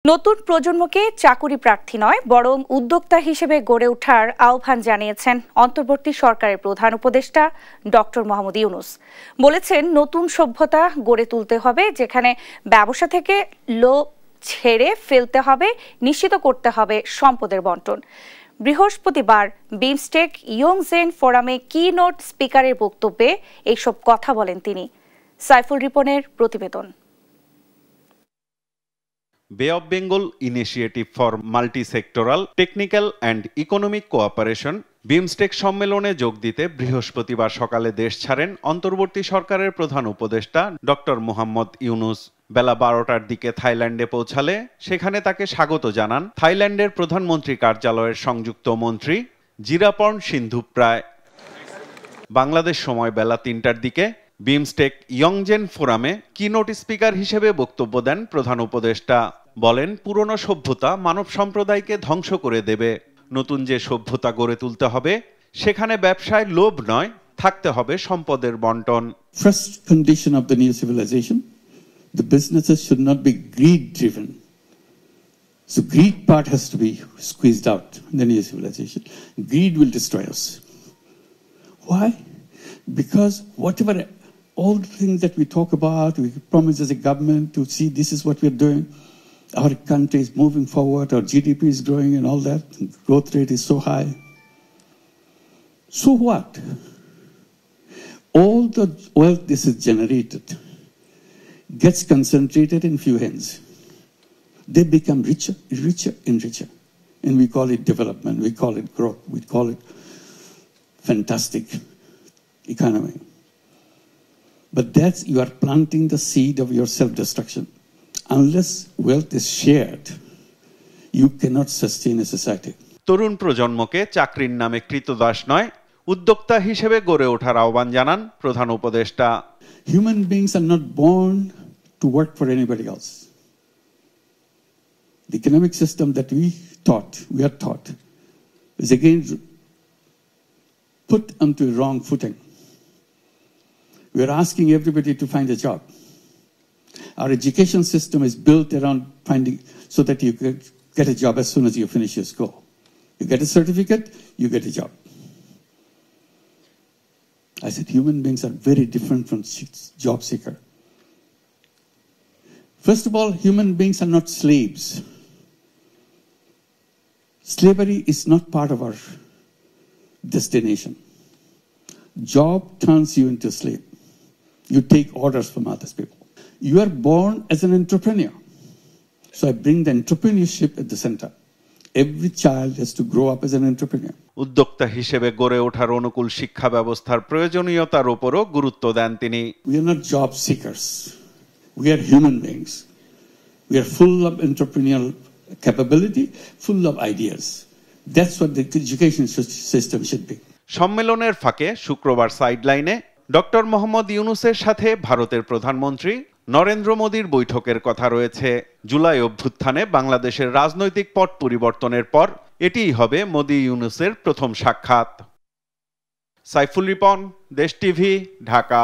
নতুন প্রজন্মকে চাকুরি প্রার্থী নয় বরং উদ্যোক্তা হিসেবে গড়ে ওঠার আহ্বান জানিয়েছেন অন্তর্বর্তী সরকারের প্রধান উপদেষ্টা ডক্টর মোহাম্মদ ইউনূস। বলেছেন, নতুন সভ্যতা গড়ে তুলতে হবে যেখানে ব্যবসা থেকে লোভ ছেড়ে ফেলতে হবে, নিশ্চিত করতে হবে সম্পদের বণ্টন। বৃহস্পতিবার বিমস্টেক ইয়ংজেন ফোরামে কি-নোট স্পিকারের বক্তব্যে এইসব কথা বলেন তিনি। সাইফুল রিপনের প্রতিবেদন। বে of Bengal initiative for multi-sectoral technical and economic cooperation BIMSTEC সম্মেলনে যোগ দিতে বৃহস্পতিবার সকালে দেশ ছাড়েন অন্তর্বর্তী সরকারের প্রধান উপদেষ্টা ডক্টর মোহাম্মদ ইউনূস। বেলা 12টার দিকে থাইল্যান্ডে পৌঁছালে সেখানে তাকে স্বাগত জানান থাইল্যান্ডের প্রধানমন্ত্রী কার্যালয়ের সংযুক্ত মন্ত্রী জিরাপর্ণ সিন্ধুপ্রায়। বাংলাদেশ সময় বেলা 3টার দিকে বিমস্টেক ইয়ংজেন ফোরামে কি-নোট স্পিকার হিসেবে বক্তব্য দেন প্রধান উপদেষ্টা। বলেন, পুরনো সভ্যতা মানব সম্প্রদায়কে ধ্বংস করে দেবে। নতুন যে সভ্যতা গড়ে তুলতে হবে সেখানে ব্যবসায় লোভ নয়, থাকতে হবে সম্পদের বণ্টন। First condition of the new civilization, the businesses should not be greed driven. So greed part has to be squeezed out in the new civilization. Greed will destroy us. Why? Because whatever all the things that we talk about, we promise as a government to see this is what we're doing. Our country is moving forward, our GDP is growing and all that. Growth rate is so high. So what? All the wealth this is generated gets concentrated in few hands. They become richer and richer. And we call it development, we call it growth, we call it fantastic economy. But that's, you are planting the seed of your self-destruction. Unless wealth is shared, you cannot sustain a society. তরুণ প্রজন্মকে চাকরির নামে কৃতদাস নয়, উদ্যোক্তা হিসেবে গড়ে ওঠার আহ্বান জানান প্রধান উপদেষ্টা। Human beings are not born to work for anybody else. The economic system that we are taught, is again put onto a wrong footing. We are asking everybody to find a job. Our education system is built around finding so that you get a job as soon as you finish your school. You get a certificate, you get a job. I said human beings are very different from job seeker. First of all, human beings are not slaves. Slavery is not part of our destination. Job turns you into a slave. You take orders from other people. You are born as an entrepreneur. So I bring the entrepreneurship at the center. Every child has to grow up as an entrepreneur. উদ্যোক্তা হিসেবে গড়ে ওঠার অনুকূল শিক্ষা ব্যবস্থার প্রয়োজনীয়তার উপরও গুরুত্ব দেন তিনি। We are not job seekers. We are human beings. We are full of entrepreneurial capability, full of ideas. That's what the education system should be. সম্মেলনের ফাঁকে শুক্রবার সাইডলাইনে ডক্টর মোহাম্মদ ইউনূসের সাথে ভারতের প্রধানমন্ত্রী নরেন্দ্র মোদীর বৈঠকের কথা রয়েছে। জুলাই অভ্যুত্থানে বাংলাদেশের রাজনৈতিক পট পরিবর্তনের পর এটিই হবে মোদী ইউনূসের প্রথম সাক্ষাৎ। সাইফুল রিপন, দেশ টিভি, ঢাকা।